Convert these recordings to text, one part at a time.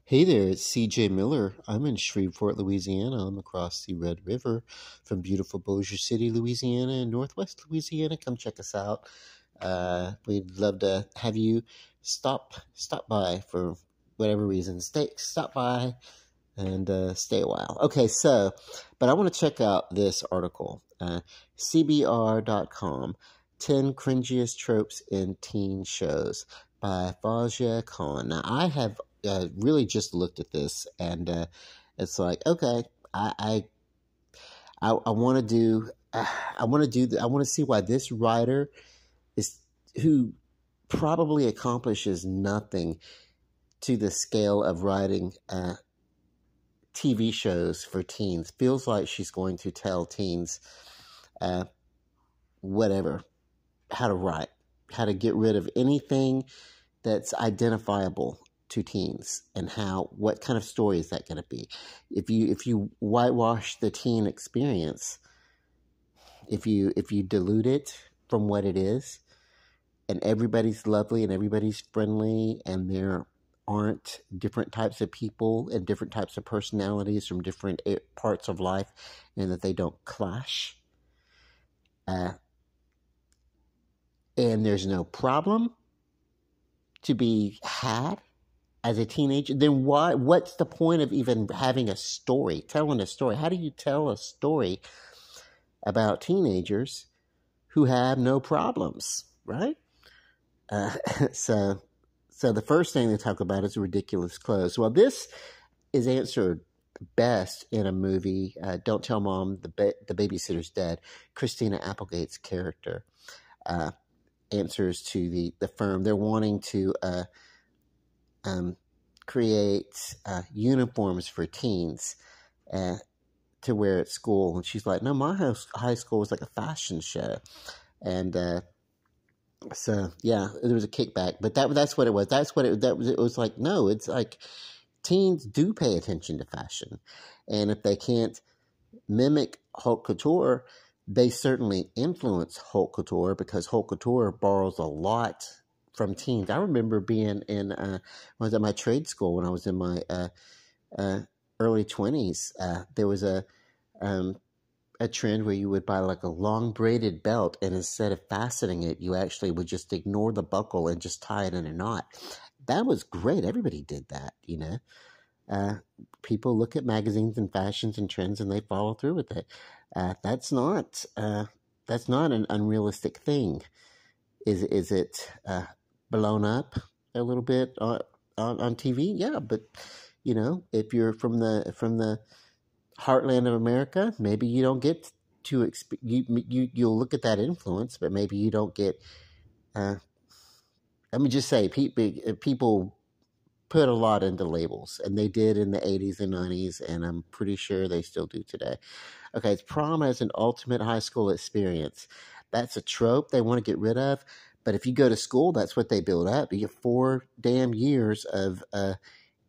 Hey there, it's CJ Miller. I'm in Shreveport, Louisiana. I'm across the Red River from beautiful Bossier City, Louisiana, and Northwest Louisiana. Come check us out. We'd love to have you stop by for whatever reason. Stop by and stay a while. Okay, but I want to check out this article, CBR.com, 10 Cringiest Tropes in Teen Shows by Fazia Khan. Now, I have really just looked at this, and it's like, okay, I want to do, I want to do, I want to see why this writer is who probably accomplishes nothing to the scale of writing TV shows for teens. Feels like she's going to tell teens whatever, how to write, how to get rid of anything that's identifiable to teens, and what kind of story is that going to be? If you whitewash the teen experience, if you dilute it from what it is, and everybody's lovely and everybody's friendly, and there aren't different types of people and different types of personalities from different parts of life, and that they don't clash, and there's no problem to be had as a teenager, then what's the point of even having a story, telling a story? How do you tell a story about teenagers who have no problems, right? So the first thing they talk about is ridiculous clothes. Well, this is answered best in a movie, Don't Tell Mom the Babysitter's Dead. Christina Applegate's character answers to the firm. They're wanting to create uniforms for teens to wear at school, and she's like, "No, my high school was like a fashion show," and so yeah, there was a kickback, but that's what it was. It was like, no, it's like teens do pay attention to fashion, and if they can't mimic haute couture, they certainly influence haute couture, because haute couture borrows a lot from teens. I remember being in, I was at my trade school when I was in my early 20s. There was a trend where you would buy like a long braided belt, and instead of fastening it, you actually would just ignore the buckle and just tie it in a knot. That was great. Everybody did that, you know. People look at magazines and fashions and trends, and they follow through with it. That's not an unrealistic thing. Is it blown up a little bit on TV? Yeah, but you know, if you're from the heartland of America, maybe you don't get to you'll look at that influence, but maybe you don't get. Let me just say, people put a lot into labels, and they did in the 80s and 90s, and I'm pretty sure they still do today. Okay, it's prom as an ultimate high school experience. That's a trope they want to get rid of, but if you go to school, that's what they build up. You get 4 damn years of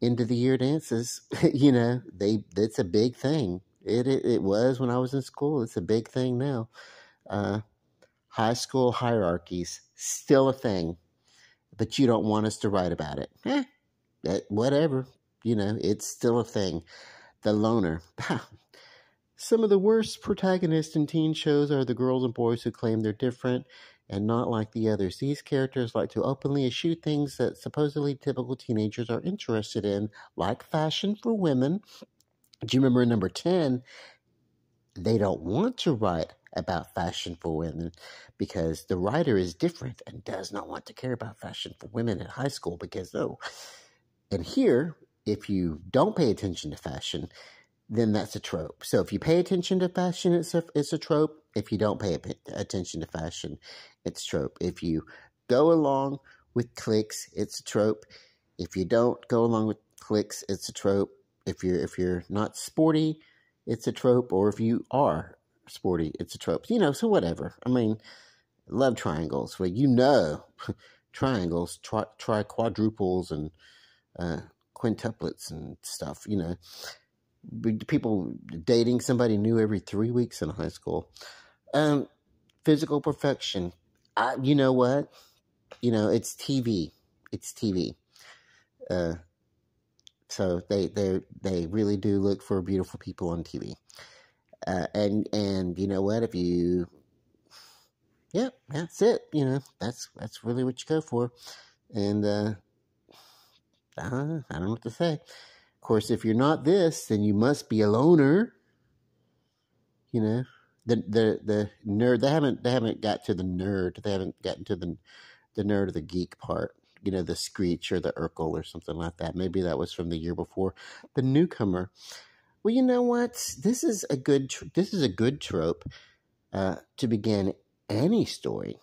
end of the year dances. You know, it's a big thing. It was when I was in school. It's a big thing now. High school hierarchies, still a thing, but you don't want us to write about it. Whatever, you know, it's still a thing. The loner. Some of the worst protagonists in teen shows are the girls and boys who claim they're different and not like the others. These characters like to openly eschew things that supposedly typical teenagers are interested in, like fashion for women. Do you remember number 10? They don't want to write about fashion for women because the writer is different and does not want to care about fashion for women in high school because, oh. And here, if you don't pay attention to fashion, then that's a trope. So if you pay attention to fashion, it's a trope. If you don't pay attention to fashion, it's a trope. If you go along with cliques, it's a trope. If you don't go along with cliques, it's a trope. If you're not sporty, it's a trope. Or if you are sporty, it's a trope. You know, so whatever. I mean, love triangles. Well, you know, triangles, try quadruples and quintuplets and stuff, you know. People dating somebody new every 3 weeks in high school. Physical perfection. You know what? You know, it's TV. It's TV. So they really do look for beautiful people on TV. And you know what? If you, yeah, that's it. You know, that's really what you go for. And I don't know what to say. Of course, if you're not this, then you must be a loner. You know, the nerd. They haven't got to the nerd. They haven't gotten to the nerd or the geek part. You know, the Screech or the Urkel or something like that. Maybe that was from the year before. The newcomer. Well, you know what? This is a good trope to begin any story.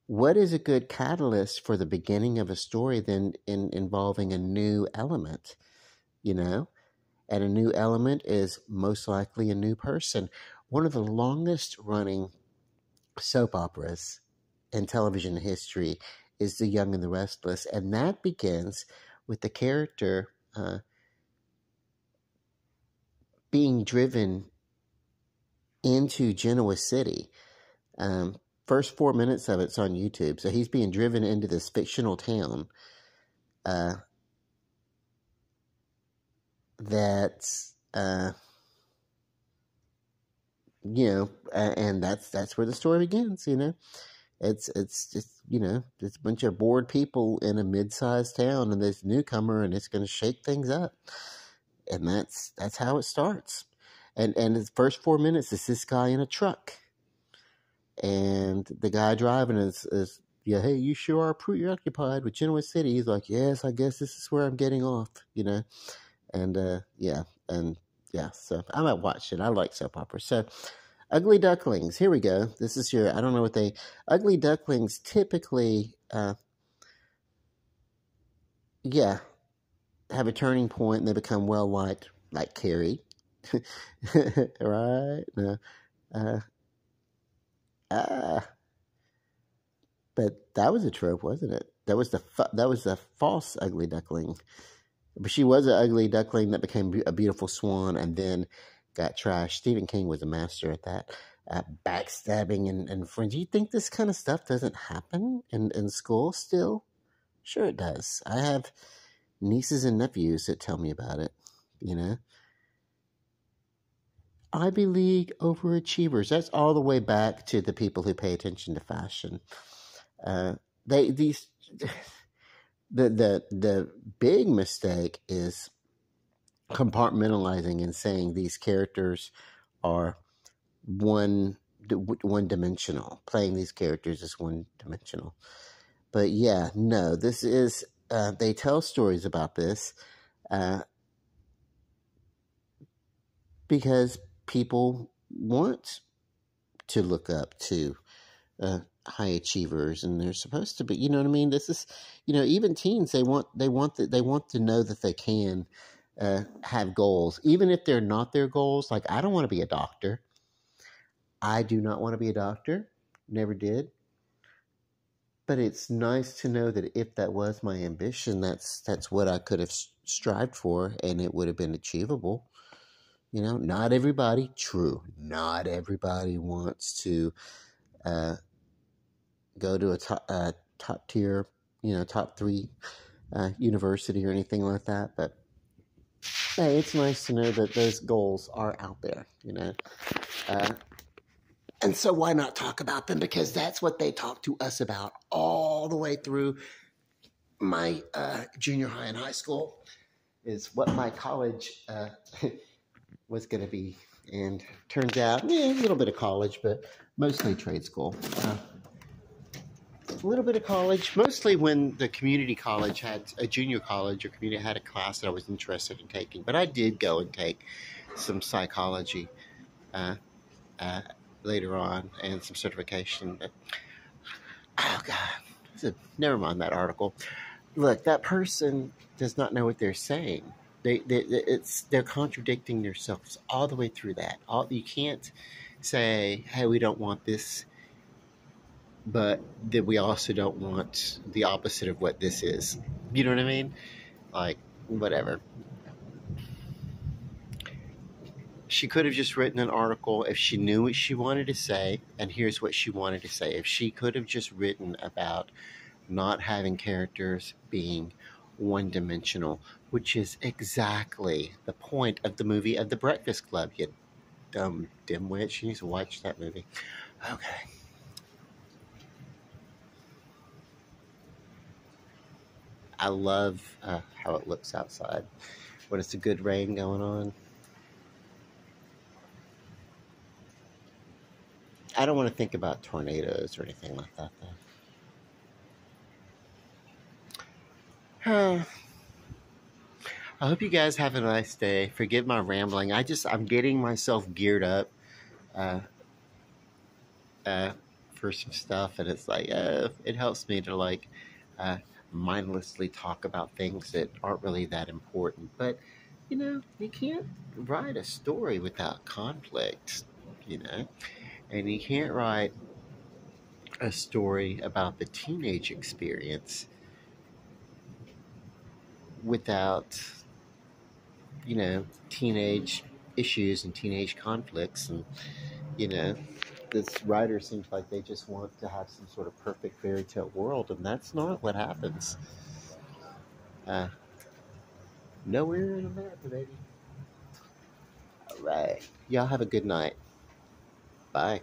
What is a good catalyst for the beginning of a story than involving a new element? You know, and a new element is most likely a new person. One of the longest running soap operas in television history is The Young and the Restless, and that begins with the character being driven into Genoa City. First 4 minutes of it's on YouTube, so he's being driven into this fictional town that's and that's where the story begins. You know, it's just, you know, it's a bunch of bored people in a mid-sized town, and this newcomer, and it's going to shake things up, and that's how it starts. And the first 4 minutes is this guy in a truck, and the guy driving is yeah, hey, you sure are preoccupied with Genoa City. He's like, yes, I guess this is where I'm getting off. You know, and so I might watch it. I like soap operas. So, Ugly Ducklings. Here we go. This is your, I don't know what they, Ugly Ducklings typically, have a turning point and they become well liked, like Carrie. Right? No. But that was a trope, wasn't it? That was the false ugly duckling. But she was an ugly duckling that became a beautiful swan and then got trashed. Stephen King was a master at that. Backstabbing and friends. You think this kind of stuff doesn't happen in school still? Sure it does. I have nieces and nephews that tell me about it, you know. Ivy League overachievers. That's all the way back to the people who pay attention to fashion. The big mistake is compartmentalizing and saying these characters are one dimensional. Playing these characters is one dimensional. But yeah, no, this is they tell stories about this because people want to look up to high achievers, and they're supposed to be. You know what I mean? This is, you know, even teens, they want to know that they can have goals, even if they're not their goals. Like, I don't want to be a doctor. I do not want to be a doctor. Never did. But it's nice to know that if that was my ambition, that's what I could have strived for, and it would have been achievable. You know, not everybody wants to go to a top tier, you know, top 3 university or anything like that. But hey, it's nice to know that those goals are out there, you know. And so why not talk about them? Because that's what they talk to us about all the way through my junior high and high school, is what my college was going to be. And turns out, a little bit of college, but mostly trade school. A little bit of college, mostly when the community college had a junior college or community had a class that I was interested in taking. But I did go and take some psychology later on and some certification. But, oh God, never mind that article. Look, that person does not know what they're saying. They're contradicting themselves all the way through that. You can't say, hey, we don't want this, but that we also don't want the opposite of what this is. You know what I mean? Like, whatever. She could have just written an article if she knew what she wanted to say, and here's what she wanted to say. If she could have just written about not having characters being one-dimensional, which is exactly the point of the movie of The Breakfast Club. You dumb dimwit. You need to watch that movie. Okay. I love how it looks outside when it's a good rain going on. I don't want to think about tornadoes or anything like that, though. I hope you guys have a nice day. Forgive my rambling. I'm getting myself geared up uh, uh, for some stuff, and it's like it helps me to uh, mindlessly talk about things that aren't really that important. But you can't write a story without conflict. You know, and you can't write a story about the teenage experience without teenage issues and teenage conflicts. And you know this writer seems like they just want to have some sort of perfect fairy tale world, and that's not what happens. uh, Nowhere in America, baby. All right, y'all have a good night. Bye.